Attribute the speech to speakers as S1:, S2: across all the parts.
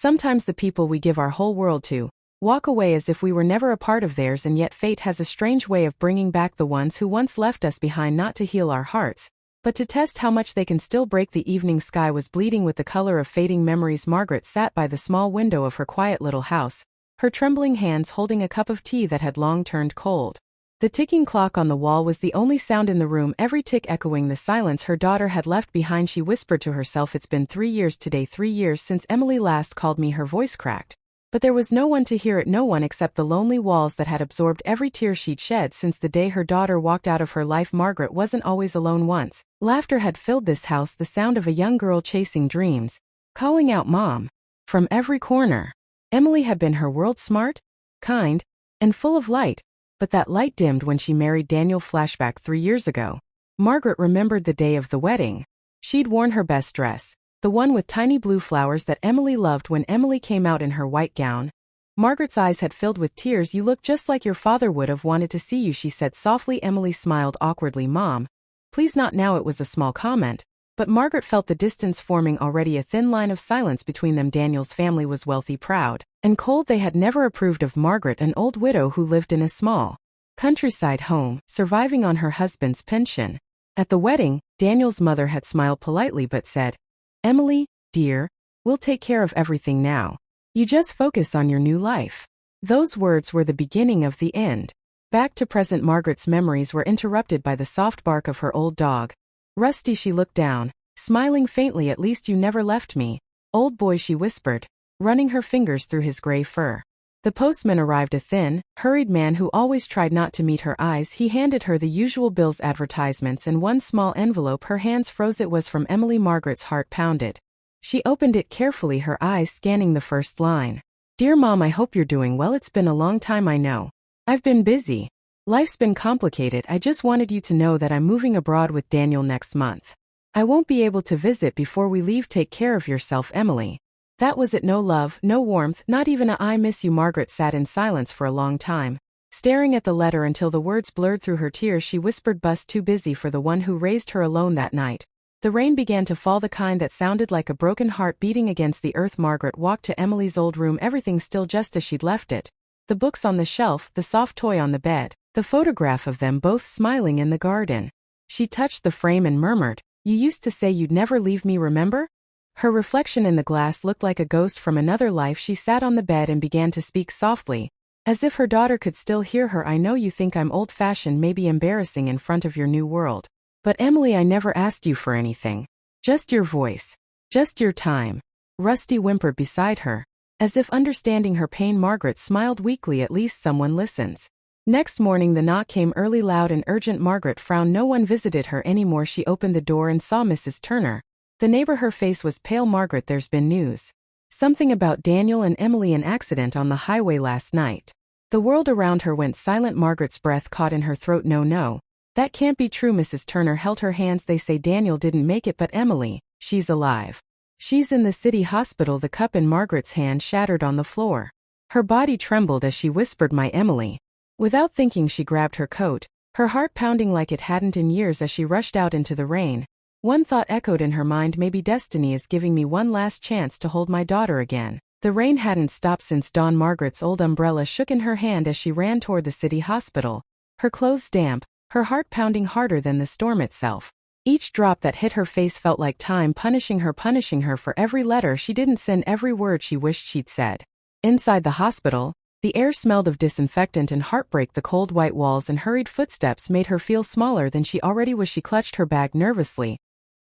S1: Sometimes the people we give our whole world to walk away as if we were never a part of theirs, and yet fate has a strange way of bringing back the ones who once left us behind, not to heal our hearts, but to test how much they can still break. The evening sky was bleeding with the color of fading memories. Margaret sat by the small window of her quiet little house, her trembling hands holding a cup of tea that had long turned cold. The ticking clock on the wall was the only sound in the room, every tick echoing the silence her daughter had left behind. She whispered to herself, "It's been 3 years today, 3 years since Emily last called me." Her voice cracked, but there was no one to hear it, no one except the lonely walls that had absorbed every tear she'd shed since the day her daughter walked out of her life. Margaret wasn't always alone. Once, laughter had filled this house, the sound of a young girl chasing dreams, calling out "Mom" from every corner. Emily had been her world, smart, kind, and full of light, but that light dimmed when she married Daniel. Flashback 3 years ago. Margaret remembered the day of the wedding. She'd worn her best dress, the one with tiny blue flowers that Emily loved. When Emily came out in her white gown, Margaret's eyes had filled with tears. "You look just like your father would have wanted to see you," she said softly. Emily smiled awkwardly. "Mom, please not now." It was a small comment, but Margaret felt the distance forming, already a thin line of silence between them. Daniel's family was wealthy, proud, and cold. They had never approved of Margaret, an old widow who lived in a small countryside home, surviving on her husband's pension. At the wedding, Daniel's mother had smiled politely but said, "Emily, dear, we'll take care of everything now. You just focus on your new life." Those words were the beginning of the end. Back to present, Margaret's memories were interrupted by the soft bark of her old dog, Rusty. She looked down, smiling faintly. "At least you never left me, old boy," she whispered, running her fingers through his gray fur. The postman arrived, a thin, hurried man who always tried not to meet her eyes. He handed her the usual bills, advertisements, and one small envelope. Her hands froze. It was from Emily. Margaret's heart pounded. She opened it carefully, her eyes scanning the first line. "Dear Mom, I hope you're doing well. It's been a long time, I know. I've been busy. Life's been complicated. I just wanted you to know that I'm moving abroad with Daniel next month. I won't be able to visit before we leave. Take care of yourself, Emily." That was it. No love, no warmth, not even a "I miss you." Margaret sat in silence for a long time, staring at the letter until the words blurred through her tears. She whispered, "Bus too busy for the one who raised her." Alone that night, the rain began to fall, the kind that sounded like a broken heart beating against the earth. Margaret walked to Emily's old room, everything still just as she'd left it. The books on the shelf, the soft toy on the bed, the photograph of them both smiling in the garden. She touched the frame and murmured, "You used to say you'd never leave me, remember?" Her reflection in the glass looked like a ghost from another life. She sat on the bed and began to speak softly, as if her daughter could still hear her. "I know you think I'm old-fashioned, maybe embarrassing in front of your new world. But Emily, I never asked you for anything. Just your voice. Just your time." Rusty whimpered beside her, as if understanding her pain. Margaret smiled weakly. "At least someone listens." Next morning the knock came early, loud and urgent. Margaret frowned. No one visited her anymore. She opened the door and saw Mrs. Turner, the neighbor. Her face was pale. "Margaret, there's been news. Something about Daniel and Emily, an accident on the highway last night." The world around her went silent. Margaret's breath caught in her throat. No, that can't be true." Mrs. Turner held her hands. "They say Daniel didn't make it, but Emily, she's alive. She's in the city hospital." The cup in Margaret's hand shattered on the floor. Her body trembled as she whispered, "My Emily." Without thinking, she grabbed her coat, her heart pounding like it hadn't in years as she rushed out into the rain. One thought echoed in her mind, "Maybe destiny is giving me one last chance to hold my daughter again." The rain hadn't stopped since dawn. Margaret's old umbrella shook in her hand as she ran toward the city hospital, her clothes damp, her heart pounding harder than the storm itself. Each drop that hit her face felt like time punishing her for every letter she didn't send, every word she wished she'd said. Inside the hospital, the air smelled of disinfectant and heartbreak. The cold white walls and hurried footsteps made her feel smaller than she already was. She clutched her bag nervously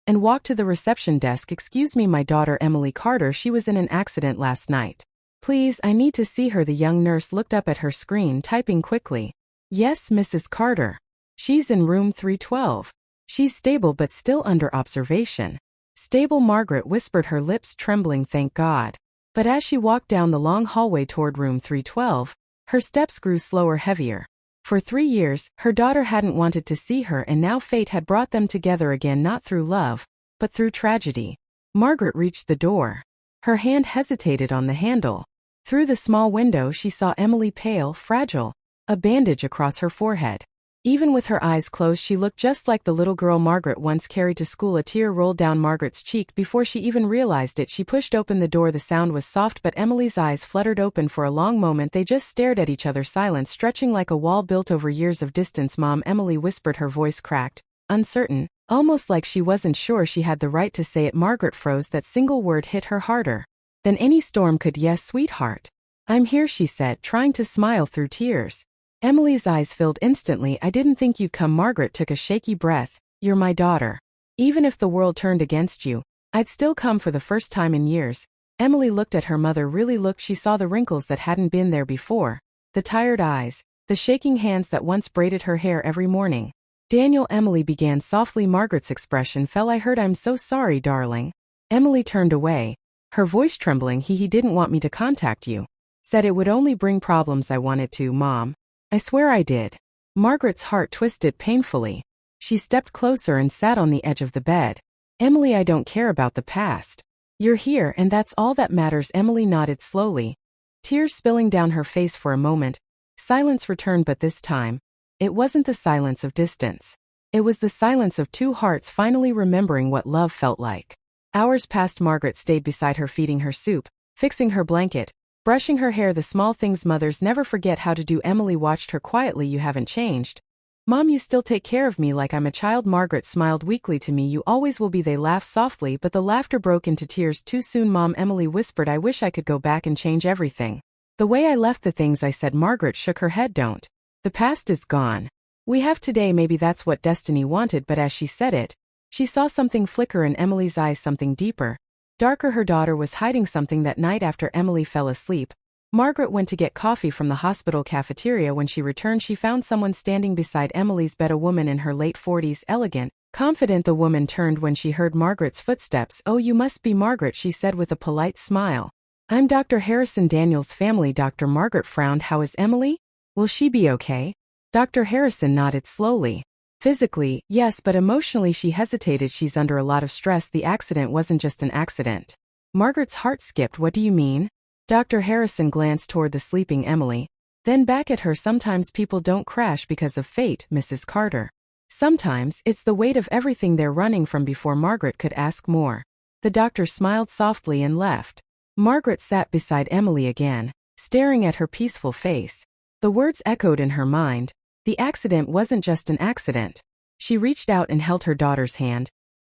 S1: and walked to the reception desk. "Excuse me, my daughter Emily Carter. She was in an accident last night. Please, I need to see her." The young nurse looked up at her screen, typing quickly. "Yes, Mrs. Carter. She's in room 312. She's stable but still under observation." "Stable?" Margaret whispered, her lips trembling. "Thank God." But as she walked down the long hallway toward room 312, her steps grew slower, heavier. For 3 years, her daughter hadn't wanted to see her, and now fate had brought them together again, not through love, but through tragedy. Margaret reached the door. Her hand hesitated on the handle. Through the small window she saw Emily, pale, fragile, a bandage across her forehead. Even with her eyes closed, she looked just like the little girl Margaret once carried to school. A tear rolled down Margaret's cheek. Before she even realized it, she pushed open the door. The sound was soft, but Emily's eyes fluttered open. For a long moment they just stared at each other, silence stretching like a wall built over years of distance. "Mom," Emily whispered, her voice cracked, uncertain, almost like she wasn't sure she had the right to say it. Margaret froze. That single word hit her harder than any storm could. "Yes, sweetheart. I'm here," she said, trying to smile through tears. Emily's eyes filled instantly. "I didn't think you'd come." Margaret took a shaky breath. "You're my daughter. Even if the world turned against you, I'd still come." For the first time in years, Emily looked at her mother. Really looked. She saw the wrinkles that hadn't been there before, the tired eyes, the shaking hands that once braided her hair every morning. "Daniel," Emily began softly. Margaret's expression fell. "I heard. I'm so sorry, darling." Emily turned away, her voice trembling. He didn't want me to contact you. Said it would only bring problems." "I wanted to, Mom. I swear I did." Margaret's heart twisted painfully. She stepped closer and sat on the edge of the bed. "Emily, I don't care about the past. You're here, and that's all that matters." Emily nodded slowly, tears spilling down her face. For a moment, silence returned, but this time, it wasn't the silence of distance. It was the silence of two hearts finally remembering what love felt like. Hours passed. Margaret stayed beside her, feeding her soup, fixing her blanket, brushing her hair, the small things mothers never forget how to do. Emily watched her quietly. "You haven't changed. Mom, you still take care of me like I'm a child." Margaret smiled weakly. "To me, you always will be." They laughed softly, but the laughter broke into tears too soon. "Mom," Emily whispered, "I wish I could go back and change everything. The way I left the things I said." Margaret shook her head. "Don't. The past is gone. We have today. Maybe that's what destiny wanted." But as she said it, she saw something flicker in Emily's eyes, something deeper, darker. Her daughter was hiding something. That night after Emily fell asleep, Margaret went to get coffee from the hospital cafeteria. When she returned, she found someone standing beside Emily's bed, a woman in her late 40s, elegant, confident. The woman turned when she heard Margaret's footsteps. "Oh, you must be Margaret," she said with a polite smile. "I'm Dr. Harrison, Daniel's family doctor." Margaret frowned. "How is Emily? Will she be okay?" Dr. Harrison nodded slowly. "Physically, yes, but emotionally." She hesitated. "She's under a lot of stress. The accident wasn't just an accident." Margaret's heart skipped. "What do you mean?" Dr. Harrison glanced toward the sleeping Emily, then back at her. "Sometimes people don't crash because of fate, Mrs. Carter. Sometimes it's the weight of everything they're running from." Before Margaret could ask more, the doctor smiled softly and left. Margaret sat beside Emily again, staring at her peaceful face. The words echoed in her mind. The accident wasn't just an accident. She reached out and held her daughter's hand.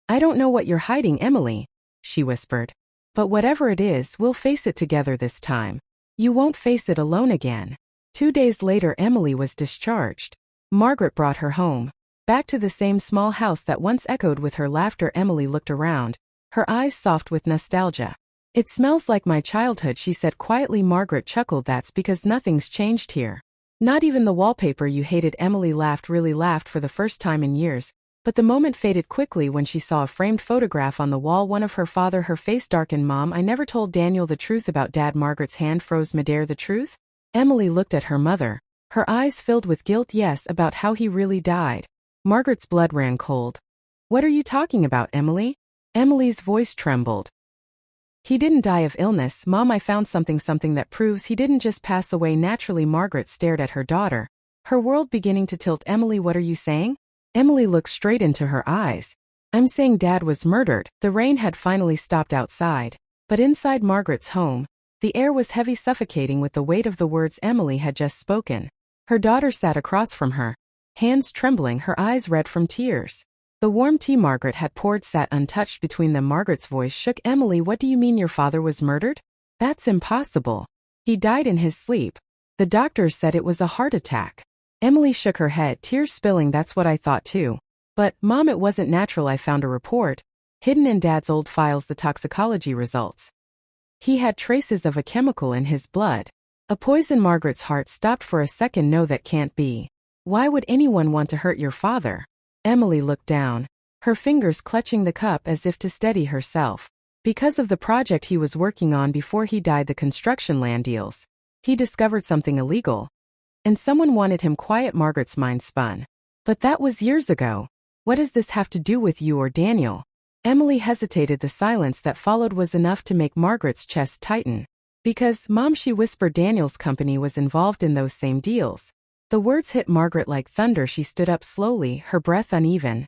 S1: "I don't know what you're hiding, Emily," she whispered. "But whatever it is, we'll face it together this time. You won't face it alone again." 2 days later, Emily was discharged. Margaret brought her home, back to the same small house that once echoed with her laughter. Emily looked around, her eyes soft with nostalgia. "It smells like my childhood," she said quietly. Margaret chuckled. "That's because nothing's changed here. Not even the wallpaper you hated." Emily laughed, really laughed for the first time in years. But the moment faded quickly when she saw a framed photograph on the wall, one of her father. Her face darkened. "Mom, I never told Daniel the truth about Dad." Margaret's hand froze midair. "The truth?" Emily looked at her mother, her eyes filled with guilt. "Yes, about how he really died." Margaret's blood ran cold. "What are you talking about, Emily?" Emily's voice trembled. "He didn't die of illness, Mom. I found something that proves he didn't just pass away naturally." Margaret stared at her daughter, her world beginning to tilt. "Emily, what are you saying?" Emily looked straight into her eyes. "I'm saying Dad was murdered." The rain had finally stopped outside, but inside Margaret's home, the air was heavy, suffocating with the weight of the words Emily had just spoken. Her daughter sat across from her, hands trembling, her eyes red from tears. The warm tea Margaret had poured sat untouched between them. Margaret's voice shook. "Emily, what do you mean your father was murdered? That's impossible. He died in his sleep. The doctors said it was a heart attack." Emily shook her head, tears spilling. "That's what I thought too. But, Mom, it wasn't natural. I found a report, hidden in Dad's old files, the toxicology results. He had traces of a chemical in his blood. A poison." Margaret's heart stopped for a second. "No, that can't be. Why would anyone want to hurt your father?" Emily looked down, her fingers clutching the cup as if to steady herself. "Because of the project he was working on before he died, the construction land deals. He discovered something illegal, and someone wanted him quiet." Margaret's mind spun. "But that was years ago. What does this have to do with you or Daniel?" Emily hesitated. The silence that followed was enough to make Margaret's chest tighten. "Because, Mom," she whispered, "Daniel's company was involved in those same deals. The words hit Margaret like thunder. She stood up slowly, her breath uneven.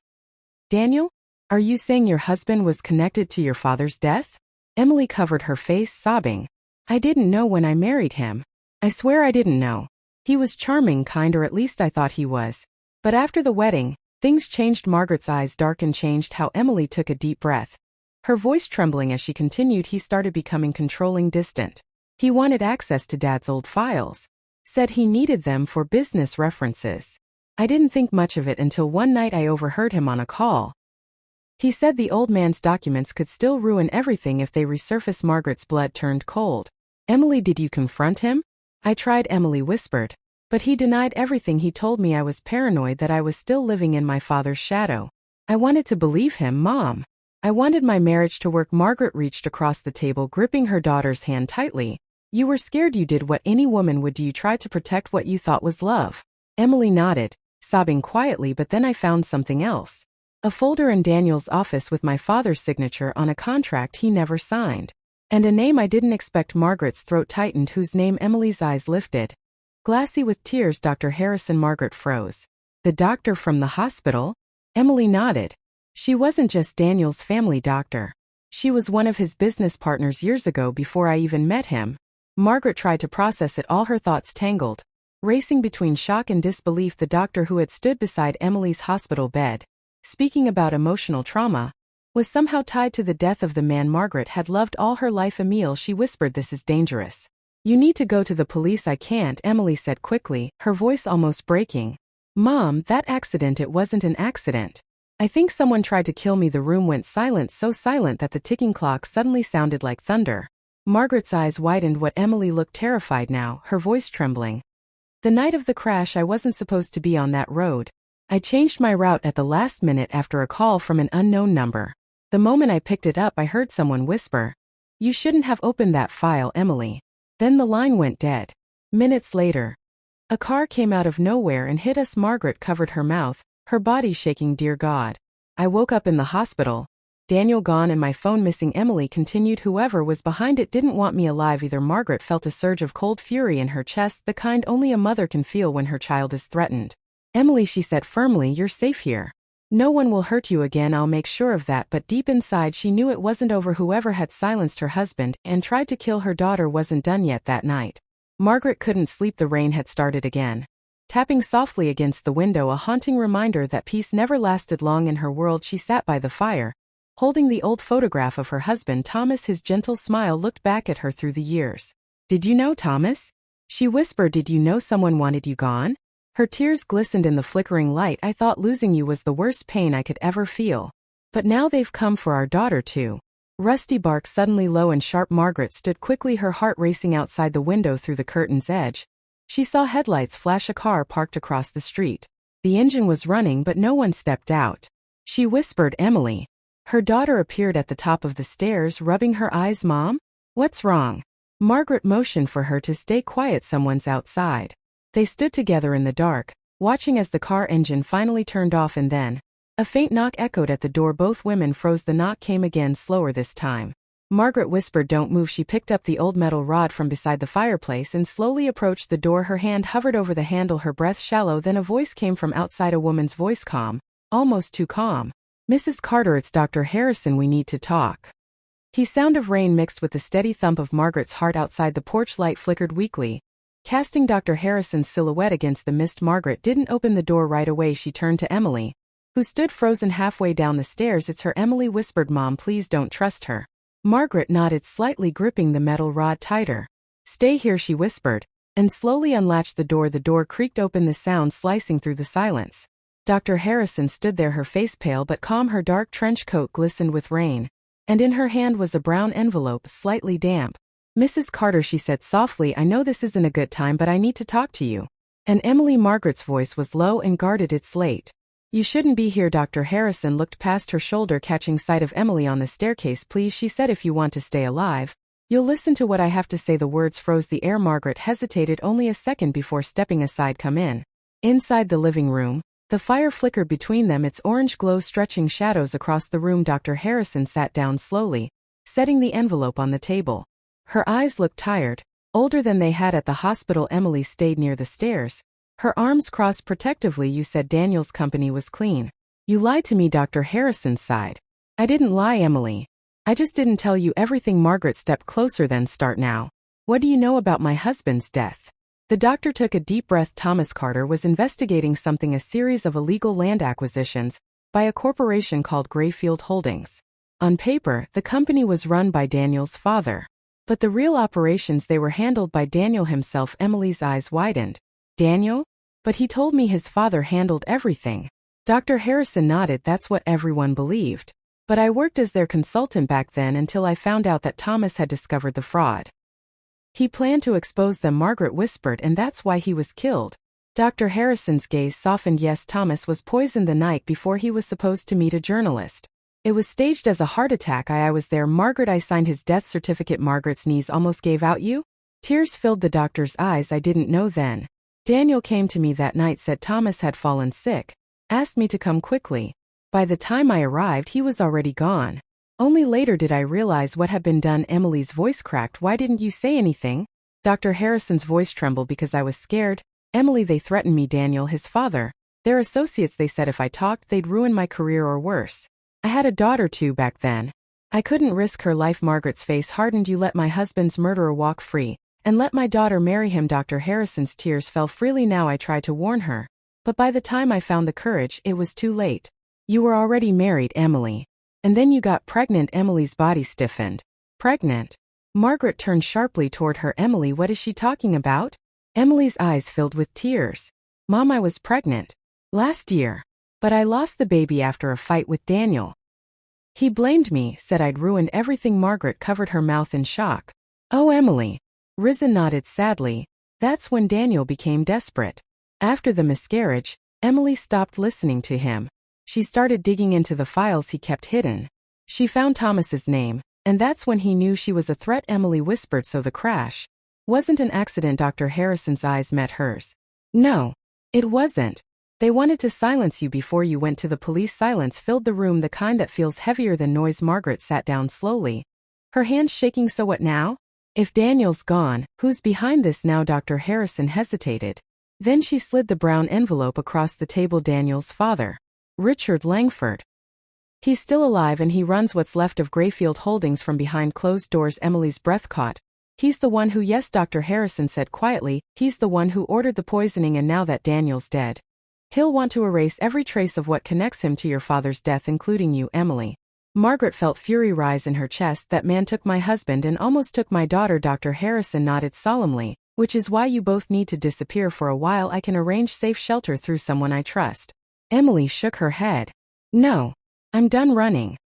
S1: Daniel? Are you saying your husband was connected to your father's death? Emily covered her face, sobbing. I didn't know when I married him. I swear I didn't know. He was charming, kind, or at least I thought he was. But after the wedding, things changed. Margaret's eyes darkened, changed how Emily took a deep breath. Her voice trembling as she continued. He started becoming controlling, distant. He wanted access to Dad's old files. Said he needed them for business references. I didn't think much of it until one night I overheard him on a call. He said the old man's documents could still ruin everything if they resurfaced. Margaret's blood turned cold. Emily, did you confront him? I tried, Emily whispered. But he denied everything. He told me I was paranoid, that I was still living in my father's shadow. I wanted to believe him, Mom. I wanted my marriage to work. Margaret reached across the table, gripping her daughter's hand tightly. You were scared. You did what any woman would do. You tried to protect what you thought was love. Emily nodded, sobbing quietly. But then I found something else. A folder in Daniel's office with my father's signature on a contract he never signed. And a name I didn't expect. Margaret's throat tightened. Whose name? Emily's eyes lifted. Glassy with tears. Dr. Harrison. Margaret froze. The doctor from the hospital? Emily nodded. She wasn't just Daniel's family doctor. She was one of his business partners years ago, before I even met him. Margaret tried to process it all, her thoughts tangled, racing between shock and disbelief. The doctor who had stood beside Emily's hospital bed, speaking about emotional trauma, was somehow tied to the death of the man Margaret had loved all her life. Emil, she whispered, this is dangerous. You need to go to the police. I can't, Emily said quickly, her voice almost breaking. Mom, that accident, it wasn't an accident. I think someone tried to kill me. The room went silent, so silent that the ticking clock suddenly sounded like thunder. Margaret's eyes widened. What? Emily looked terrified now, her voice trembling. The night of the crash, I wasn't supposed to be on that road. I changed my route at the last minute after a call from an unknown number. The moment I picked it up, I heard someone whisper, "You shouldn't have opened that file, Emily." Then the line went dead. Minutes later, a car came out of nowhere and hit us. Margaret covered her mouth, her body shaking. Dear God. I woke up in the hospital. Daniel gone and my phone missing. Emily continued. Whoever was behind it didn't want me alive either. Margaret felt a surge of cold fury in her chest, the kind only a mother can feel when her child is threatened. Emily, she said firmly, you're safe here. No one will hurt you again, I'll make sure of that. But deep inside she knew it wasn't over. Whoever had silenced her husband and tried to kill her daughter wasn't done yet that night. Margaret couldn't sleep. The rain had started again, tapping softly against the window, a haunting reminder that peace never lasted long in her world. She sat by the fire, holding the old photograph of her husband Thomas. His gentle smile looked back at her through the years. Did you know Thomas? She whispered. Did you know someone wanted you gone? Her tears glistened in the flickering light. I thought losing you was the worst pain I could ever feel. But now they've come for our daughter too. Rusty barked suddenly low and sharp. Margaret stood quickly, her heart racing. Outside the window, through the curtain's edge, she saw headlights flash. A car parked across the street. The engine was running, but no one stepped out. She whispered, Emily. Her daughter appeared at the top of the stairs, rubbing her eyes. Mom? What's wrong? Margaret motioned for her to stay quiet. Someone's outside. They stood together in the dark, watching as the car engine finally turned off, and then a faint knock echoed at the door. Both women froze. The knock came again, slower this time. Margaret whispered, don't move. She picked up the old metal rod from beside the fireplace and slowly approached the door. Her hand hovered over the handle, her breath shallow. Then a voice came from outside, a woman's voice, calm, almost too calm. Mrs. Carter, it's Dr. Harrison, we need to talk. The sound of rain mixed with the steady thump of Margaret's heart. Outside, the porch light flickered weakly, casting Dr. Harrison's silhouette against the mist. Margaret didn't open the door right away. She turned to Emily, who stood frozen halfway down the stairs. It's her, Emily whispered. Mom, please don't trust her. Margaret nodded slightly, gripping the metal rod tighter. Stay here, she whispered, and slowly unlatched the door. The door creaked open, the sound slicing through the silence. Dr. Harrison stood there, her face pale but calm. Her dark trench coat glistened with rain, and in her hand was a brown envelope, slightly damp. Mrs. Carter, she said softly, I know this isn't a good time, but I need to talk to you. And Emily, Margaret's voice was low and guarded. It's late. You shouldn't be here. Dr. Harrison looked past her shoulder, catching sight of Emily on the staircase. Please, she said, if you want to stay alive, you'll listen to what I have to say. The words froze the air. Margaret hesitated only a second before stepping aside. Come in. Inside the living room, the fire flickered between them, its orange glow stretching shadows across the room. Dr. Harrison sat down slowly, setting the envelope on the table. Her eyes looked tired, older than they had at the hospital. Emily stayed near the stairs, Her arms crossed protectively. You said Daniel's company was clean. You lied to me, Dr. Harrison sighed. I didn't lie, Emily. I just didn't tell you everything. Margaret stepped closer. Then start now. What do you know about my husband's death? The doctor took a deep breath. Thomas Carter was investigating something, a series of illegal land acquisitions by a corporation called Grayfield Holdings. On paper, the company was run by Daniel's father. But the real operations, they were handled by Daniel himself. Emily's eyes widened. Daniel? But he told me his father handled everything. Dr. Harrison nodded. That's what everyone believed. But I worked as their consultant back then until I found out that Thomas had discovered the fraud. He planned to expose them, Margaret whispered, and that's why he was killed. Dr. Harrison's gaze softened. Yes, Thomas was poisoned the night before he was supposed to meet a journalist. It was staged as a heart attack. I was there, Margaret. I signed his death certificate. Margaret's knees almost gave out. You? Tears filled the doctor's eyes. I didn't know then. Daniel came to me that night, said Thomas had fallen sick, asked me to come quickly. By the time I arrived, he was already gone. Only later did I realize what had been done. Emily's voice cracked. Why didn't you say anything? Dr. Harrison's voice trembled. Because I was scared. Emily, they threatened me. Daniel, his father, their associates, they said if I talked, they'd ruin my career or worse. I had a daughter too back then. I couldn't risk her life. Margaret's face hardened. You let my husband's murderer walk free, and let my daughter marry him. Dr. Harrison's tears fell freely. Now I tried to warn her, but by the time I found the courage, it was too late. You were already married, Emily. And then you got pregnant. Emily's body stiffened. Pregnant? Margaret turned sharply toward her. Emily, what is she talking about? Emily's eyes filled with tears. Mom, I was pregnant. Last year. But I lost the baby after a fight with Daniel. He blamed me, said I'd ruined everything. Margaret covered her mouth in shock. Oh, Emily. Risen nodded sadly. That's when Daniel became desperate. After the miscarriage, Emily stopped listening to him. She started digging into the files he kept hidden. She found Thomas's name, and that's when he knew she was a threat. Emily whispered, so the crash wasn't an accident. Dr. Harrison's eyes met hers. No, it wasn't. They wanted to silence you before you went to the police. Silence filled the room, the kind that feels heavier than noise. Margaret sat down slowly, her hands shaking. So what now? If Daniel's gone, who's behind this now? Dr. Harrison hesitated. Then she slid the brown envelope across the table. Daniel's father, Richard Langford. He's still alive and he runs what's left of Grayfield Holdings from behind closed doors. Emily's breath caught. He's the one who… Yes, Dr. Harrison said quietly, he's the one who ordered the poisoning, and now that Daniel's dead, he'll want to erase every trace of what connects him to your father's death, including you, Emily. Margaret felt fury rise in her chest. That man took my husband and almost took my daughter. Dr. Harrison nodded solemnly. Which is why you both need to disappear for a while. I can arrange safe shelter through someone I trust. Emily shook her head. No. I'm done running.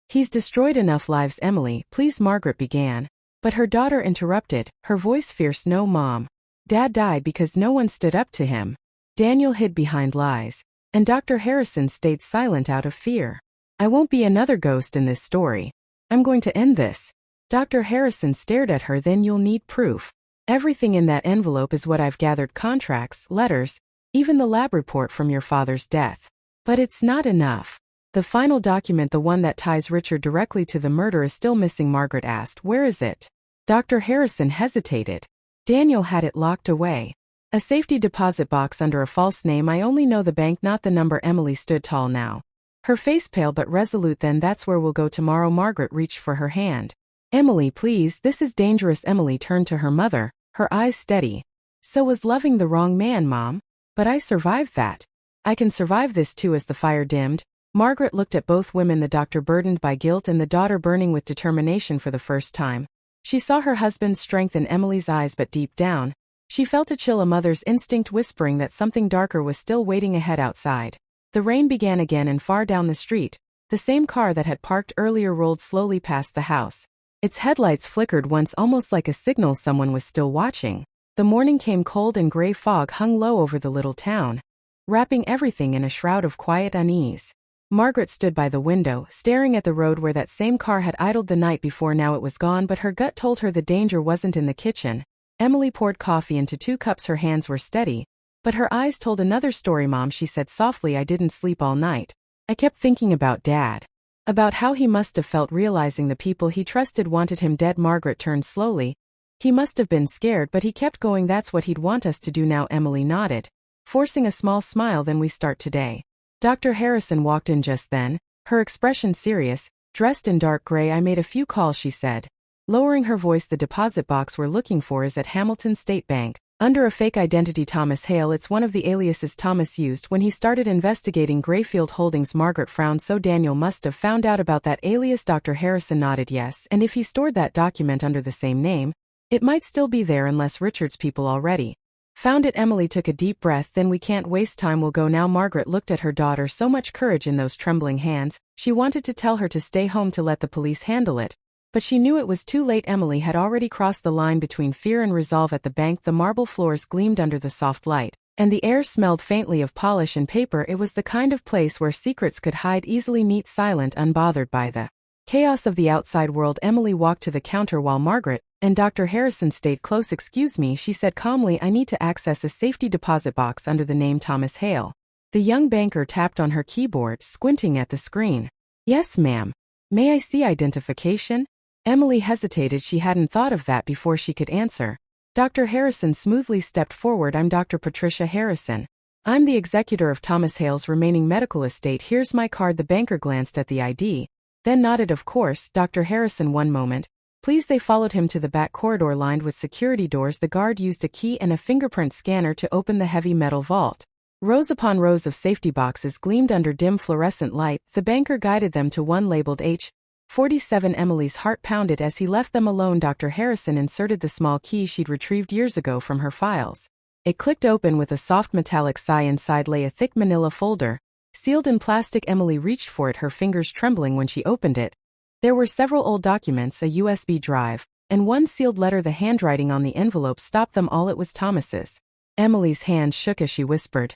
S1: He's destroyed enough lives. Emily, please, Margaret began. But her daughter interrupted, her voice fierce. No, Mom. Dad died because no one stood up to him. Daniel hid behind lies. And Dr. Harrison stayed silent out of fear. I won't be another ghost in this story. I'm going to end this. Dr. Harrison stared at her. Then you'll need proof. Everything in that envelope is what I've gathered: contracts, letters, even the lab report from your father's death. But it's not enough. The final document, the one that ties Richard directly to the murder, is still missing. Margaret asked, where is it? Dr. Harrison hesitated. Daniel had it locked away. A safety deposit box under a false name. I only know the bank, not the number. Emily stood tall now, her face pale but resolute. Then that's where we'll go tomorrow. Margaret reached for her hand. Emily, please, this is dangerous. Emily turned to her mother, her eyes steady. So was loving the wrong man, Mom. But I survived that. I can survive this too. As the fire dimmed, Margaret looked at both women, the doctor burdened by guilt and the daughter burning with determination. For the first time, she saw her husband's strength in Emily's eyes, but deep down, she felt a chill, a mother's instinct whispering that something darker was still waiting ahead. Outside, the rain began again, and far down the street, the same car that had parked earlier rolled slowly past the house. Its headlights flickered once, almost like a signal someone was still watching. The morning came. Cold and gray fog hung low over the little town, wrapping everything in a shroud of quiet unease. Margaret stood by the window, staring at the road where that same car had idled the night before. Now it was gone, but her gut told her the danger wasn't in the kitchen. Emily poured coffee into 2 cups. Her hands were steady, but her eyes told another story. Mom, she said softly, I didn't sleep all night. I kept thinking about Dad. About how he must have felt realizing the people he trusted wanted him dead. Margaret turned slowly. He must have been scared, but he kept going. That's what he'd want us to do now. Emily nodded. forcing a small smile. Then we start today. Dr. Harrison walked in just then, her expression serious, dressed in dark gray. I made a few calls, she said, lowering her voice. The deposit box we're looking for is at Hamilton State Bank, under a fake identity, Thomas Hale. It's one of the aliases Thomas used when he started investigating Grayfield Holdings. Margaret frowned. So Daniel must have found out about that alias. Dr. Harrison nodded yes, and if he stored that document under the same name, it might still be there unless Richard's people already found it. Emily took a deep breath. Then we can't waste time, we'll go now. Margaret looked at her daughter, so much courage in those trembling hands. She wanted to tell her to stay home to let the police handle it, but she knew it was too late. Emily had already crossed the line between fear and resolve. At the bank, the marble floors gleamed under the soft light, and the air smelled faintly of polish and paper. It was the kind of place where secrets could hide easily, neat, silent, unbothered by the chaos of the outside world. Emily walked to the counter while Margaret and Dr. Harrison stayed close. Excuse me, she said calmly, I need to access a safety deposit box under the name Thomas Hale. The young banker tapped on her keyboard, squinting at the screen. Yes, ma'am. May I see identification? Emily hesitated. She hadn't thought of that before she could answer. Dr. Harrison smoothly stepped forward. I'm Dr. Patricia Harrison. I'm the executor of Thomas Hale's remaining medical estate. Here's my card. The banker glanced at the ID, then nodded. Of course, Dr. Harrison. One moment, please. They followed him to the back corridor lined with security doors. The guard used a key and a fingerprint scanner to open the heavy metal vault. Rows upon rows of safety boxes gleamed under dim fluorescent light. The banker guided them to one labeled H47. Emily's heart pounded as he left them alone. Dr. Harrison inserted the small key she'd retrieved years ago from her files. It clicked open with a soft metallic sigh. Inside lay a thick manila folder, sealed in plastic. Emily reached for it, her fingers trembling when she opened it. There were several old documents, a USB drive, and one sealed letter. The handwriting on the envelope stopped them all. It was Thomas's. Emily's hands shook as she whispered,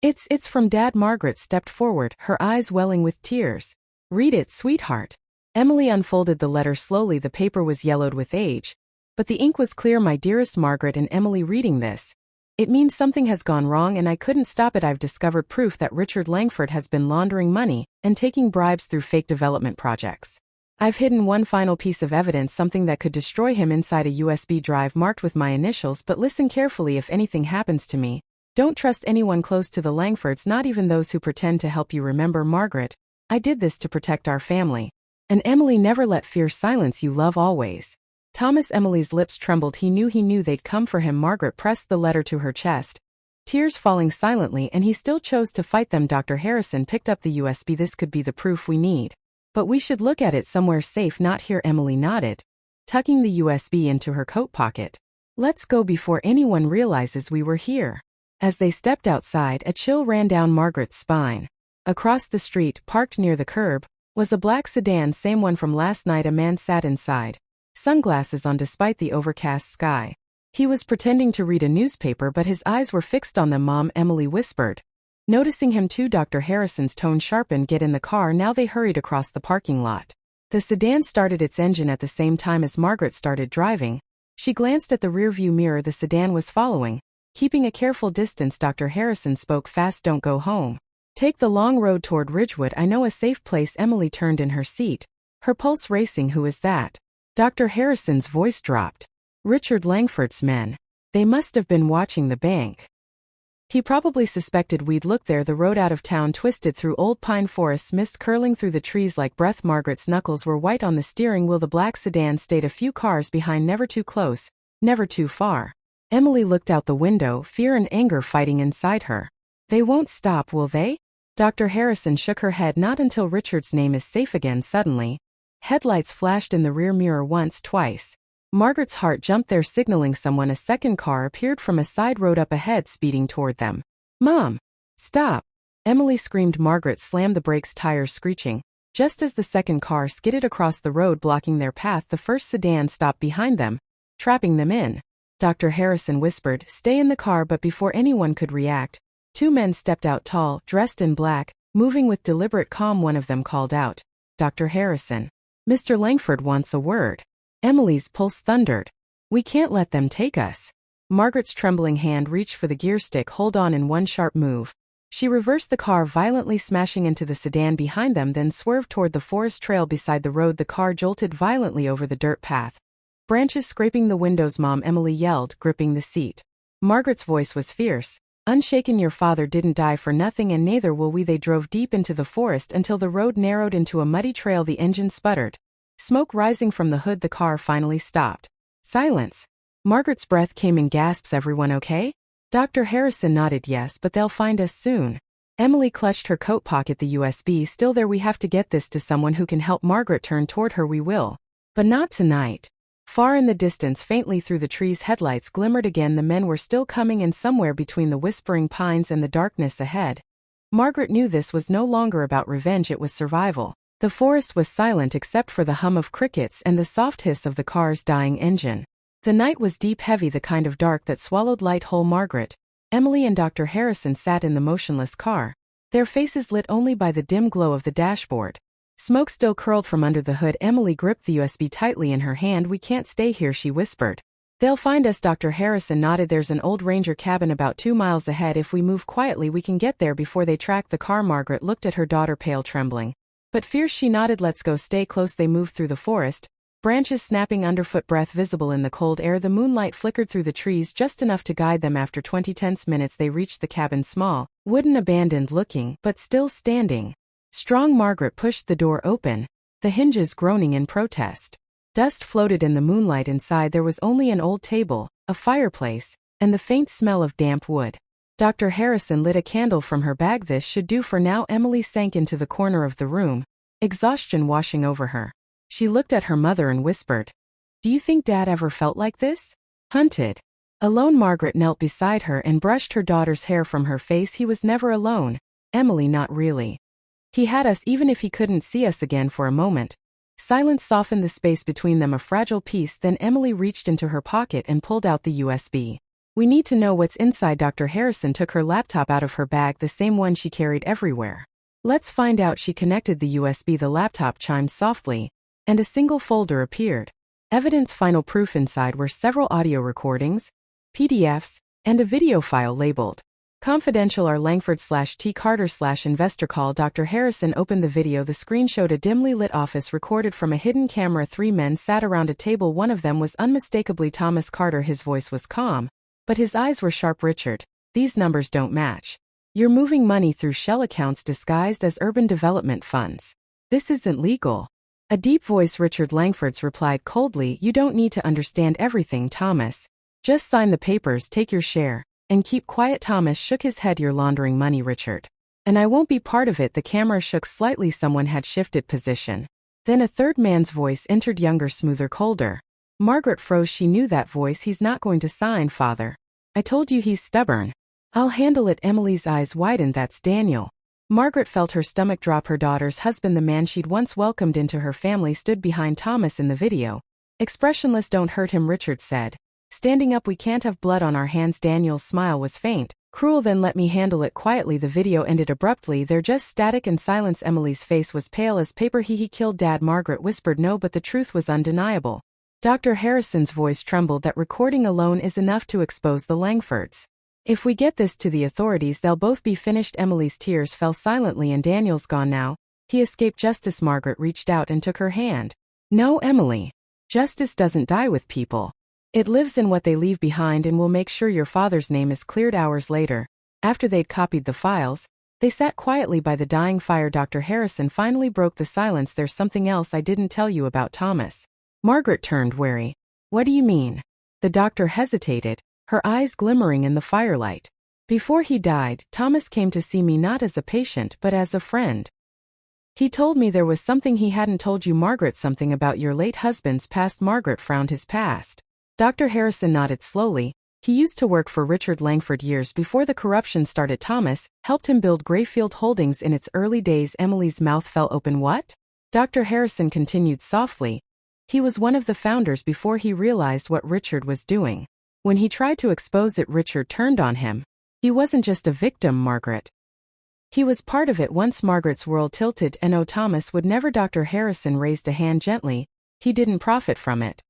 S1: It's from Dad." Margaret stepped forward, her eyes welling with tears. "Read it, sweetheart." Emily unfolded the letter slowly. The paper was yellowed with age, but the ink was clear. "My dearest Margaret and Emily, reading this, it means something has gone wrong and I couldn't stop it. I've discovered proof that Richard Langford has been laundering money and taking bribes through fake development projects. I've hidden one final piece of evidence, something that could destroy him, inside a USB drive marked with my initials. But listen carefully, if anything happens to me, don't trust anyone close to the Langfords, not even those who pretend to help you. Remember, Margaret, I did this to protect our family. And Emily, never let fear silence you. Love always, Thomas." Emily's lips trembled. He knew they'd come for him. Margaret pressed the letter to her chest, tears falling silently, and he still chose to fight them. Dr. Harrison picked up the USB. "This could be the proof we need, but we should look at it somewhere safe." "Not here," Emily nodded, tucking the USB into her coat pocket. "Let's go before anyone realizes we were here." As they stepped outside, a chill ran down Margaret's spine. Across the street, parked near the curb, was a black sedan, same one from last night. A man sat inside, sunglasses on despite the overcast sky. He was pretending to read a newspaper, but his eyes were fixed on them. "Mom," Emily whispered, noticing him too. Dr. Harrison's tone sharpened. "Get in the car now." They hurried across the parking lot. The sedan started its engine at the same time as Margaret started driving. She glanced at the rearview mirror. The sedan was following, keeping a careful distance. Dr. Harrison spoke fast. "Don't go home. Take the long road toward Ridgewood. I know a safe place." Emily turned in her seat, her pulse racing. "Who is that?" Dr. Harrison's voice dropped. "Richard Langford's men. They must have been watching the bank. He probably suspected we'd look there." The road out of town twisted through old pine forests, mist curling through the trees like breath. Margaret's knuckles were white on the steering wheel. The black sedan stayed a few cars behind, never too close, never too far. Emily looked out the window, fear and anger fighting inside her. "They won't stop, will they?" Dr. Harrison shook her head. "Not until Richard's name is safe again." Suddenly, headlights flashed in the rear mirror once, twice. Margaret's heart jumped. There, signaling someone. A second car appeared from a side road up ahead, speeding toward them. "Mom! Stop!" Emily screamed. Margaret slammed the brakes, tires screeching. Just as the second car skidded across the road, blocking their path, the first sedan stopped behind them, trapping them in. Dr. Harrison whispered, "Stay in the car." But before anyone could react, two men stepped out, tall, dressed in black, moving with deliberate calm. One of them called out, "Dr. Harrison, Mr. Langford wants a word." Emily's pulse thundered. "We can't let them take us." Margaret's trembling hand reached for the gear stick. "Hold on." In one sharp move, she reversed the car, violently smashing into the sedan behind them, then swerved toward the forest trail beside the road. The car jolted violently over the dirt path, branches scraping the windows. "Mom!" Emily yelled, gripping the seat. Margaret's voice was fierce. Unshaken, your father didn't die for nothing and neither will we. They drove deep into the forest until the road narrowed into a muddy trail. The engine sputtered. Smoke rising from the hood. The car finally stopped. Silence. Margaret's breath came in gasps. Everyone okay? Dr. Harrison nodded yes, but they'll find us soon. Emily clutched her coat pocket. The USB still there. We have to get this to someone who can help. Margaret turned toward her. We will. But not tonight. Far in the distance, faintly through the trees, headlights glimmered again. The men were still coming, and somewhere between the whispering pines and the darkness ahead, Margaret knew this was no longer about revenge, it was survival. The forest was silent except for the hum of crickets and the soft hiss of the car's dying engine. The night was deep, heavy, the kind of dark that swallowed light whole. Margaret, Emily and Dr. Harrison sat in the motionless car, their faces lit only by the dim glow of the dashboard. Smoke still curled from under the hood. Emily gripped the USB tightly in her hand. We can't stay here, she whispered. They'll find us. Dr. Harrison nodded. There's an old ranger cabin about 2 miles ahead. If we move quietly we can get there before they track the car. Margaret looked at her daughter, pale, trembling, but fierce. She nodded. Let's go. Stay close. They moved through the forest, branches snapping underfoot, breath visible in the cold air. The moonlight flickered through the trees just enough to guide them. After 20 tense minutes they reached the cabin, small, wooden, abandoned looking, but still standing strong. Margaret pushed the door open, the hinges groaning in protest. Dust floated in the moonlight. Inside there was only an old table, a fireplace, and the faint smell of damp wood. Dr. Harrison lit a candle from her bag. This should do for now. Emily sank into the corner of the room, exhaustion washing over her. She looked at her mother and whispered, "Do you think Dad ever felt like this? Hunted? Alone?" Margaret knelt beside her and brushed her daughter's hair from her face. "He was never alone, Emily, not really. He had us even if he couldn't see us." Again for a moment, silence softened the space between them, a fragile peace. Then Emily reached into her pocket and pulled out the USB. "We need to know what's inside." Dr. Harrison took her laptop out of her bag, the same one she carried everywhere. "Let's find out." She connected the USB. The laptop chimed softly, and a single folder appeared. Evidence, final proof. Inside were several audio recordings, PDFs, and a video file labeled confidential. R. Langford/T. Carter/investor call. Dr. Harrison opened the video. The screen showed a dimly lit office recorded from a hidden camera. 3 men sat around a table. One of them was unmistakably Thomas Carter. His voice was calm, but his eyes were sharp. "Richard, these numbers don't match. You're moving money through shell accounts disguised as urban development funds. This isn't legal." A deep voice, Richard Langford's, replied coldly, "You don't need to understand everything, Thomas. Just sign the papers, take your share, and keep quiet." Thomas shook his head. "You're laundering money, Richard. And I won't be part of it." The camera shook slightly. Someone had shifted position. Then a third man's voice entered, younger, smoother, colder. Margaret froze. She knew that voice. "He's not going to sign, Father. I told you he's stubborn." "I'll handle it." Emily's eyes widened. "That's Daniel." Margaret felt her stomach drop. Her daughter's husband, the man she'd once welcomed into her family, stood behind Thomas in the video, expressionless. "Don't hurt him," Richard said, standing up. "We can't have blood on our hands." Daniel's smile was faint, cruel. "Then let me handle it quietly." The video ended abruptly. There just static and silence. Emily's face was pale as paper. He killed Dad." Margaret whispered no, but the truth was undeniable. Dr. Harrison's voice trembled. "That recording alone is enough to expose the Langfords. If we get this to the authorities, they'll both be finished." Emily's tears fell silently. "And Daniel's gone now. He escaped justice." Margaret reached out and took her hand. "No, Emily. Justice doesn't die with people. It lives in what they leave behind, and we'll make sure your father's name is cleared." Hours later, after they'd copied the files, they sat quietly by the dying fire. Dr. Harrison finally broke the silence. "There's something else I didn't tell you about Thomas." Margaret turned wary. "What do you mean?" The doctor hesitated, her eyes glimmering in the firelight. "Before he died, Thomas came to see me not as a patient but as a friend. He told me there was something he hadn't told you." "Margaret, something about your late husband's past." Margaret frowned. "His past?" Dr. Harrison nodded slowly. "He used to work for Richard Langford years before the corruption started. Thomas helped him build Greyfield Holdings in its early days." Emily's mouth fell open. "What?" Dr. Harrison continued softly. "He was one of the founders before he realized what Richard was doing. When he tried to expose it, Richard turned on him. He wasn't just a victim, Margaret. He was part of it." Once Margaret's world tilted. "And oh, Thomas would never." Dr. Harrison raised a hand gently. "He didn't profit from it.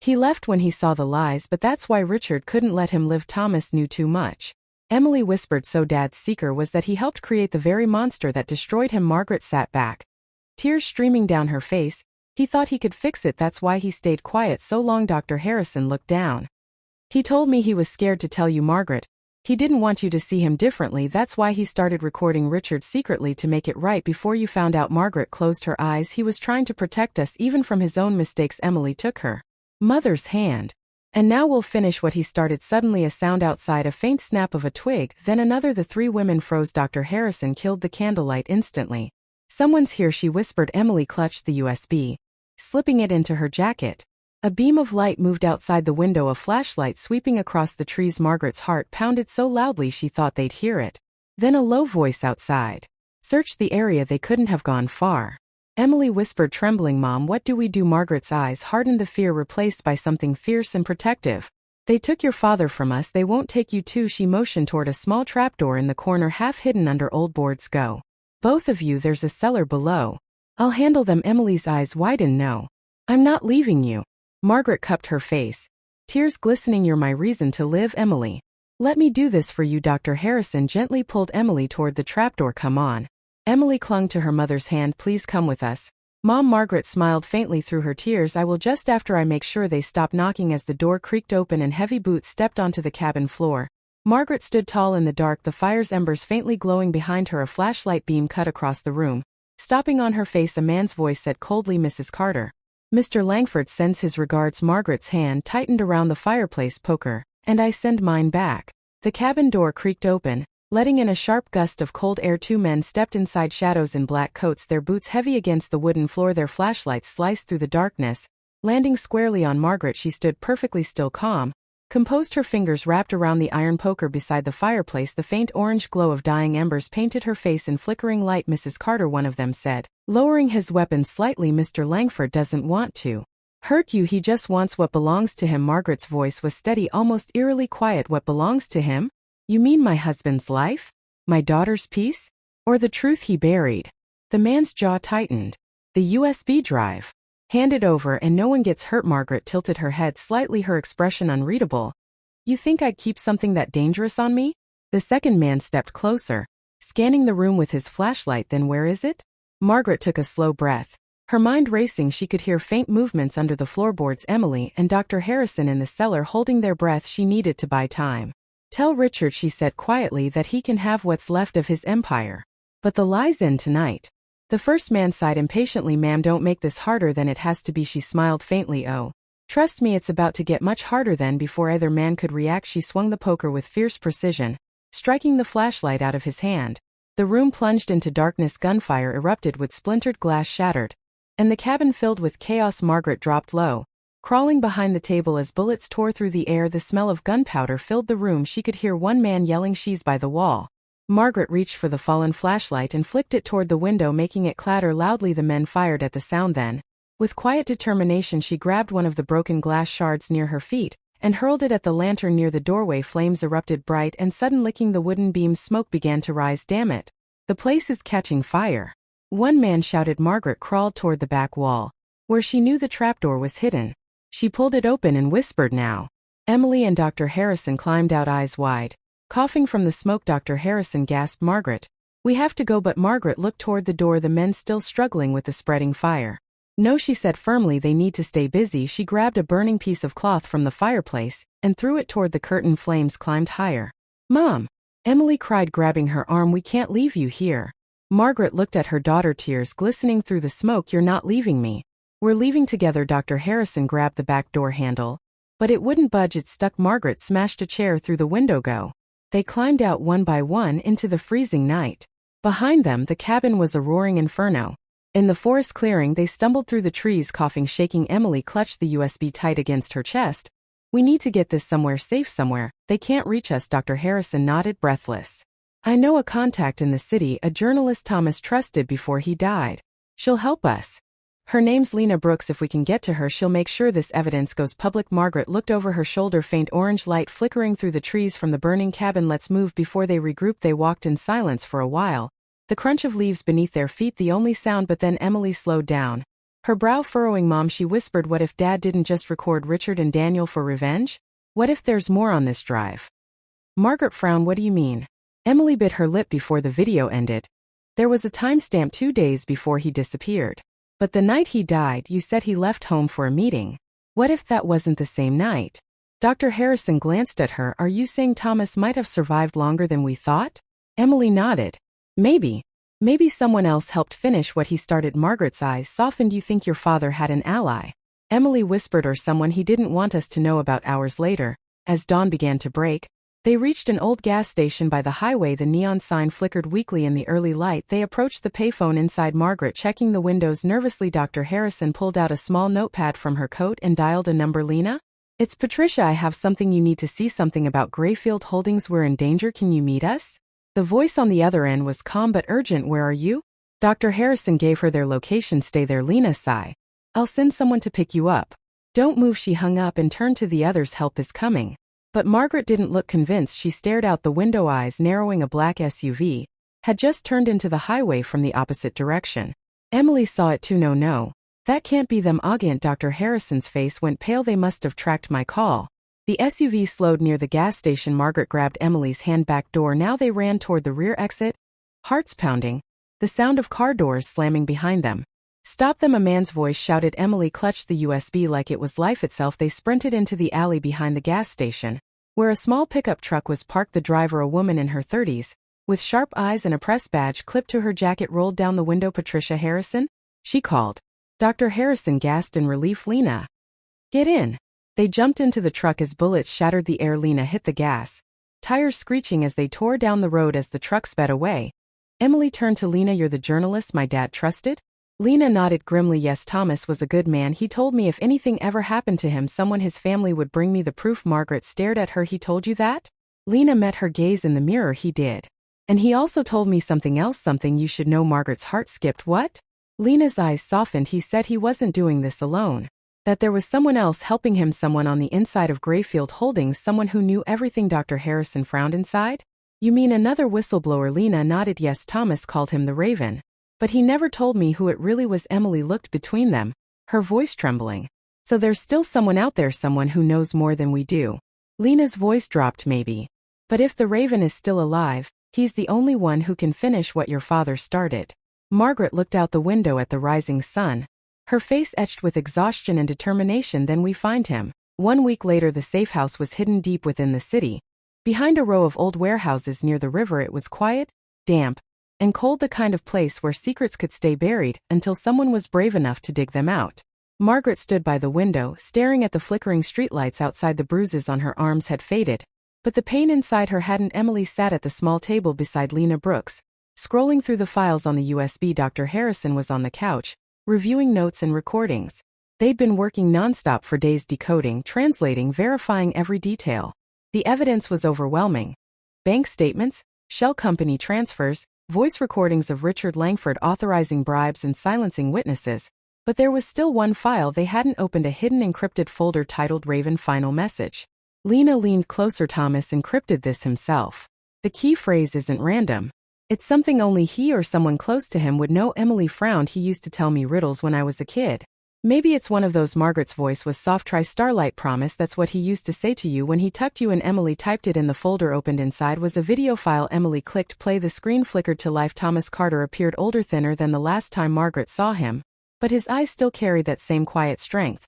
S1: He left when he saw the lies, but that's why Richard couldn't let him live." Thomas knew too much. Emily whispered. "So Dad's seeker was that he helped create the very monster that destroyed him." Margaret sat back, tears streaming down her face. "He thought he could fix it. That's why he stayed quiet so long." Dr. Harrison looked down. "He told me he was scared to tell you." Margaret, He didn't want you to see him differently, that's why he started recording Richard secretly to make it right before you found out." Margaret closed her eyes. "He was trying to protect us even from his own mistakes." Emily took her mother's hand. "And now we'll finish what he started." Suddenly a sound outside, a faint snap of a twig, then another. The three women froze. Dr. Harrison killed the candlelight instantly. "Someone's here," she whispered. Emily clutched the USB, slipping it into her jacket. A beam of light moved outside the window, a flashlight sweeping across the trees. Margaret's heart pounded so loudly she thought they'd hear it. Then a low voice outside. "Search the area." They couldn't have gone far. Emily whispered, trembling. "Mom, what do we do?" Margaret's eyes hardened, the fear replaced by something fierce and protective. "They took your father from us. They won't take you too." She motioned toward a small trapdoor in the corner, half hidden under old boards. "Go. Both of you, there's a cellar below. I'll handle them." Emily's eyes widened. "No. I'm not leaving you." Margaret cupped her face, tears glistening. "You're my reason to live, Emily. Let me do this for you." Dr. Harrison gently pulled Emily toward the trapdoor. "Come on." Emily clung to her mother's hand. "Please come with us, Mom." Margaret smiled faintly through her tears. "I will, just after I make sure they stop knocking." As the door creaked open and heavy boots stepped onto the cabin floor, Margaret stood tall in the dark, the fire's embers faintly glowing behind her. A flashlight beam cut across the room, stopping on her face. A man's voice said coldly, "Mrs. Carter. Mr. Langford sends his regards." Margaret's hand tightened around the fireplace poker. "And I send mine back." The cabin door creaked open, letting in a sharp gust of cold air. Two men stepped inside, shadows in black coats, their boots heavy against the wooden floor. Their flashlights sliced through the darkness, landing squarely on Margaret. She stood perfectly still, calm, composed, her fingers wrapped around the iron poker beside the fireplace. The faint orange glow of dying embers painted her face in flickering light. "Mrs. Carter," one of them said, lowering his weapon slightly, "Mr. Langford doesn't want to hurt you. He just wants what belongs to him." Margaret's voice was steady, almost eerily quiet. "What belongs to him? You mean my husband's life? My daughter's peace? Or the truth he buried?" The man's jaw tightened. "The USB drive. Hand it over and no one gets hurt." Margaret tilted her head slightly, her expression unreadable. "You think I'd keep something that dangerous on me?" The second man stepped closer, scanning the room with his flashlight. "Then where is it?" Margaret took a slow breath, her mind racing. She could hear faint movements under the floorboards. Emily and Dr. Harrison in the cellar, holding their breath. She needed to buy time. "Tell Richard," she said quietly, "that he can have what's left of his empire. But the lie's in tonight." The first man sighed impatiently. "Ma'am, don't make this harder than it has to be." She smiled faintly. "Oh, trust me, it's about to get much harder." Then, before either man could react, she swung the poker with fierce precision, striking the flashlight out of his hand. The room plunged into darkness. Gunfire erupted, with splintered glass shattered, and the cabin filled with chaos. Margaret dropped low, crawling behind the table as bullets tore through the air. The smell of gunpowder filled the room. She could hear one man yelling, "She's by the wall." Margaret reached for the fallen flashlight and flicked it toward the window, making it clatter loudly. The men fired at the sound. Then, with quiet determination, she grabbed one of the broken glass shards near her feet and hurled it at the lantern near the doorway. Flames erupted, bright and sudden, licking the wooden beams. Smoke began to rise. "Damn it. The place is catching fire," one man shouted. Margaret crawled toward the back wall, where she knew the trapdoor was hidden. She pulled it open and whispered, "Now." Emily and Dr. Harrison climbed out, eyes wide, coughing from the smoke. Dr. Harrison gasped, "Margaret, we have to go." But Margaret looked toward the door, the men still struggling with the spreading fire. "No," she said firmly, "they need to stay busy." She grabbed a burning piece of cloth from the fireplace and threw it toward the curtain. Flames climbed higher. "Mom!" Emily cried, grabbing her arm, "we can't leave you here." Margaret looked at her daughter, tears glistening through the smoke. "You're not leaving me." "We're leaving together." Dr. Harrison grabbed the back door handle, but it wouldn't budge. It stuck. Margaret smashed a chair through the window. "Go." They climbed out one by one into the freezing night. Behind them, the cabin was a roaring inferno. In the forest clearing, they stumbled through the trees, coughing, shaking. Emily clutched the USB tight against her chest. "We need to get this somewhere safe, somewhere. They can't reach us." Dr. Harrison nodded, breathless. "I know a contact in the city, a journalist Thomas trusted before he died. She'll help us. Her name's Lena Brooks. If we can get to her, she'll make sure this evidence goes public." Margaret looked over her shoulder, faint orange light flickering through the trees from the burning cabin. "Let's move." Before they regrouped, they walked in silence for a while, the crunch of leaves beneath their feet the only sound. But then Emily slowed down, her brow furrowing. "Mom," she whispered, "what if Dad didn't just record Richard and Daniel for revenge? What if there's more on this drive?" Margaret frowned. "What do you mean?" Emily bit her lip before the video ended. "There was a timestamp, 2 days before he disappeared. But the night he died, you said he left home for a meeting. What if that wasn't the same night? Dr. Harrison glanced at her. Are you saying Thomas might have survived longer than we thought? Emily nodded. Maybe. Maybe someone else helped finish what he started. Margaret's eyes softened. You think your father had an ally? Emily whispered, or someone he didn't want us to know about. Hours later, as dawn began to break, they reached an old gas station by the highway. The neon sign flickered weakly in the early light. They approached the payphone. Inside, Margaret checking the windows nervously. Dr. Harrison pulled out a small notepad from her coat and dialed a number. Lena? It's Patricia. I have something you need to see. Something about Grayfield Holdings. We're in danger. Can you meet us? The voice on the other end was calm but urgent. Where are you? Dr. Harrison gave her their location. Stay there. Lena sighed. I'll send someone to pick you up. Don't move. She hung up and turned to the others. Help is coming. But Margaret didn't look convinced. She stared out the window, eyes narrowing. A black SUV had just turned into the highway from the opposite direction. Emily saw it too. No. That can't be them. Agent. Dr. Harrison's face went pale. They must have tracked my call. The SUV slowed near the gas station. Margaret grabbed Emily's hand. Back door. Now they ran toward the rear exit, hearts pounding, the sound of car doors slamming behind them. Stop them, a man's voice shouted. Emily clutched the USB like it was life itself. They sprinted into the alley behind the gas station, where a small pickup truck was parked. The driver, a woman in her 30s, with sharp eyes and a press badge clipped to her jacket, rolled down the window. Patricia Harrison? She called. Dr. Harrison gasped in relief. Lena. Get in. They jumped into the truck as bullets shattered the air. Lena hit the gas, tires screeching as they tore down the road. As the truck sped away, Emily turned to Lena. You're the journalist my dad trusted? Lena nodded grimly. Yes, Thomas was a good man. He told me if anything ever happened to him, someone his family would bring me the proof. Margaret stared at her. He told you that? Lena met her gaze in the mirror. He did. And he also told me something else, something you should know. Margaret's heart skipped. What? Lena's eyes softened. He said he wasn't doing this alone, that there was someone else helping him, someone on the inside of Grayfield Holdings, someone who knew everything. Dr. Harrison frowned. Inside? You mean another whistleblower? Lena nodded. Yes, Thomas called him the Raven. But he never told me who it really was. Emily looked between them, her voice trembling. So there's still someone out there, someone who knows more than we do. Lena's voice dropped. Maybe. But if the Raven is still alive, he's the only one who can finish what your father started. Margaret looked out the window at the rising sun, her face etched with exhaustion and determination. Then we find him. 1 week later, the safe house was hidden deep within the city, behind a row of old warehouses near the river. It was quiet, damp, and cold, the kind of place where secrets could stay buried until someone was brave enough to dig them out. Margaret stood by the window, staring at the flickering streetlights outside. The bruises on her arms had faded, but the pain inside her hadn't. Emily sat at the small table beside Lena Brooks, scrolling through the files on the USB. Dr. Harrison was on the couch, reviewing notes and recordings. They'd been working nonstop for days, decoding, translating, verifying every detail. The evidence was overwhelming. Bank statements, shell company transfers, voice recordings of Richard Langford authorizing bribes and silencing witnesses. But there was still one file they hadn't opened, a hidden encrypted folder titled Raven Final Message. Lena leaned closer. Thomas encrypted this himself. The key phrase isn't random. It's something only he or someone close to him would know. Emily frowned. He used to tell me riddles when I was a kid. Maybe it's one of those. Margaret's voice was soft. Try Starlight. Promise that's what he used to say to you when he tucked you in. Emily typed it in. The folder opened. Inside was a video file. Emily clicked play. The screen flickered to life. Thomas Carter appeared, older, thinner than the last time Margaret saw him, but his eyes still carried that same quiet strength.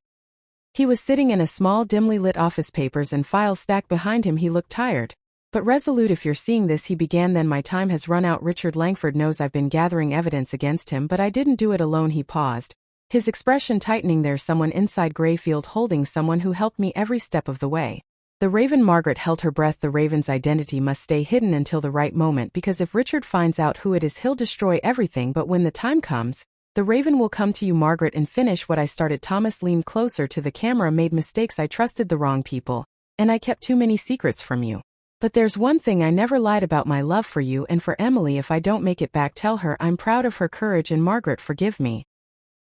S1: He was sitting in a small, dimly lit office, papers and files stacked behind him. He looked tired, but resolute. If you're seeing this, he began, then my time has run out. Richard Langford knows I've been gathering evidence against him, but I didn't do it alone. He paused, his expression tightening. There's someone inside Grayfield Holdings, someone who helped me every step of the way. The Raven. Margaret held her breath. The Raven's identity must stay hidden until the right moment, because if Richard finds out who it is, he'll destroy everything. But when the time comes, the Raven will come to you, Margaret, and finish what I started. Thomas leaned closer to the camera. Made mistakes. I trusted the wrong people, and I kept too many secrets from you. But there's one thing I never lied about: my love for you and for Emily. If I don't make it back, tell her I'm proud of her courage, and Margaret, forgive me.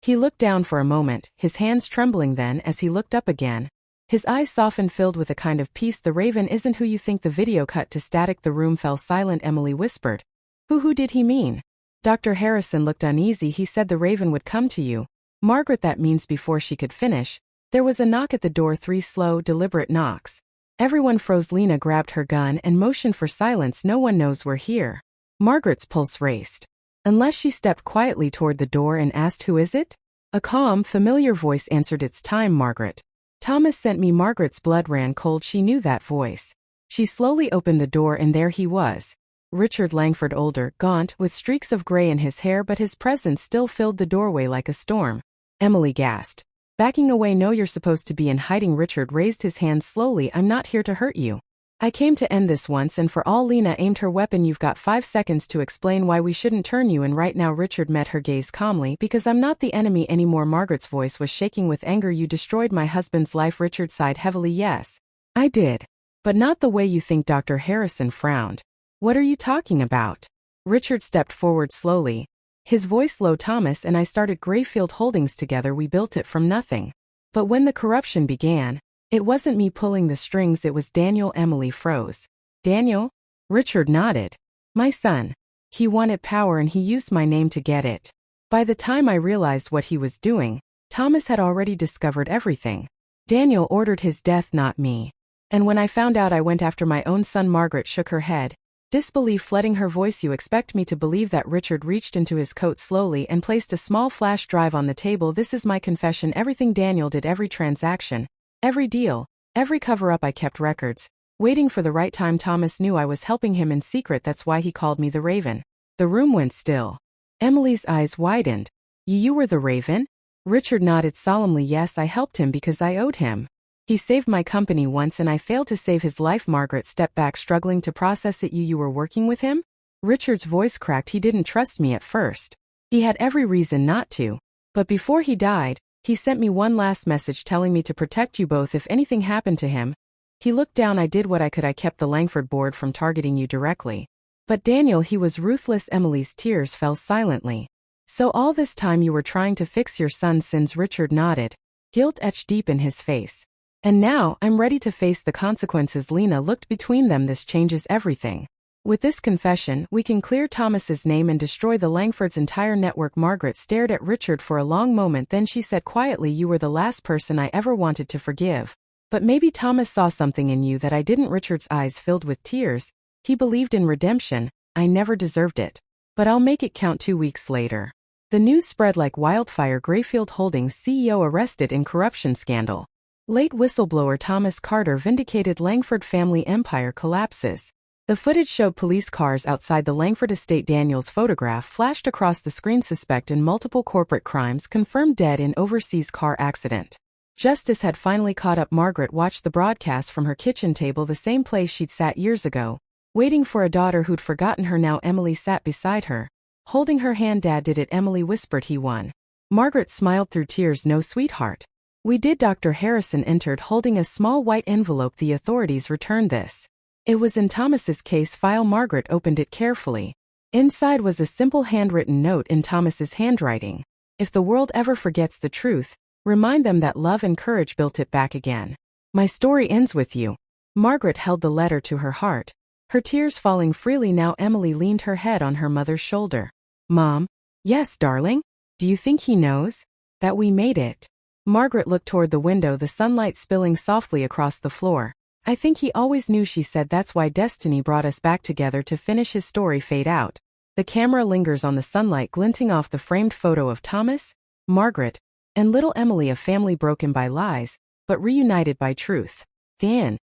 S1: He looked down for a moment, his hands trembling. Then, as he looked up again, his eyes softened, filled with a kind of peace. The Raven isn't who you think. The video cut to static. The room fell silent. Emily whispered, Who did he mean? Dr. Harrison looked uneasy. He said the Raven would come to you. Margaret, that means. Before she could finish, there was a knock at the door. 3 slow, deliberate knocks. Everyone froze. Lena grabbed her gun and motioned for silence. No one knows we're here. Margaret's pulse raced, unless she stepped quietly toward the door and asked, Who is it? A calm, familiar voice answered, It's time, Margaret. Thomas sent me. Margaret's blood ran cold. She knew that voice. She slowly opened the door and there he was. Richard Langford, older, gaunt, with streaks of gray in his hair, but his presence still filled the doorway like a storm. Emily gasped. Backing away. No, you're supposed to be in hiding. Richard raised his hand slowly. I'm not here to hurt you. I came to end this once and for all. Lena aimed her weapon. You've got 5 seconds to explain why we shouldn't turn you in right now. Richard met her gaze calmly. Because I'm not the enemy anymore. Margaret's voice was shaking with anger. You destroyed my husband's life. Richard sighed heavily. Yes, I did. But not the way you think. Dr. Harrison frowned. What are you talking about? Richard stepped forward slowly. His voice low. Thomas and I started Grayfield Holdings together. We built it from nothing. But when the corruption began, it wasn't me pulling the strings, it was Daniel. Emily froze. Daniel? Richard nodded. My son. He wanted power and he used my name to get it. By the time I realized what he was doing, Thomas had already discovered everything. Daniel ordered his death, not me. And when I found out, I went after my own son. Margaret shook her head, disbelief flooding her voice. You expect me to believe that? Richard reached into his coat slowly and placed a small flash drive on the table. This is my confession. Everything Daniel did, every transaction, every deal, every cover-up. I kept records, waiting for the right time. Thomas knew I was helping him in secret. That's why he called me the Raven. The room went still. Emily's eyes widened. You were the Raven? Richard nodded solemnly. Yes, I helped him because I owed him. He saved my company once and I failed to save his life. Margaret stepped back, struggling to process it. You were working with him? Richard's voice cracked. He didn't trust me at first. He had every reason not to. But before he died, he sent me one last message telling me to protect you both if anything happened to him. He looked down. I did what I could. I kept the Langford board from targeting you directly. But Daniel, he was ruthless. Emily's tears fell silently. So all this time you were trying to fix your son's sins? Richard nodded, guilt etched deep in his face. And now, I'm ready to face the consequences. Lena looked between them. This changes everything. With this confession, we can clear Thomas's name and destroy the Langford's entire network. Margaret stared at Richard for a long moment, then she said quietly, you were the last person I ever wanted to forgive. But maybe Thomas saw something in you that I didn't. Richard's eyes filled with tears. He believed in redemption. I never deserved it. But I'll make it count. 2 weeks later, the news spread like wildfire. Grayfield Holdings CEO arrested in corruption scandal. Late whistleblower Thomas Carter vindicated. Langford family empire collapses. The footage showed police cars outside the Langford estate. Daniel's photograph flashed across the screen. Suspect in multiple corporate crimes confirmed dead in overseas car accident. Justice had finally caught up. Margaret watched the broadcast from her kitchen table, the same place she'd sat years ago, waiting for a daughter who'd forgotten her. Now Emily sat beside her, holding her hand. Dad did it, Emily whispered. He won. Margaret smiled through tears. No, sweetheart. We did. Dr. Harrison entered holding a small white envelope. The authorities returned this. It was in Thomas's case file. Margaret opened it carefully. Inside was a simple handwritten note in Thomas's handwriting. If the world ever forgets the truth, remind them that love and courage built it back again. My story ends with you. Margaret held the letter to her heart, her tears falling freely. Now Emily leaned her head on her mother's shoulder. Mom? Yes, darling? Do you think he knows that we made it? Margaret looked toward the window, the sunlight spilling softly across the floor. I think he always knew, she said. That's why destiny brought us back together to finish his story. Fade out. The camera lingers on the sunlight glinting off the framed photo of Thomas, Margaret, and little Emily, a family broken by lies, but reunited by truth. The end.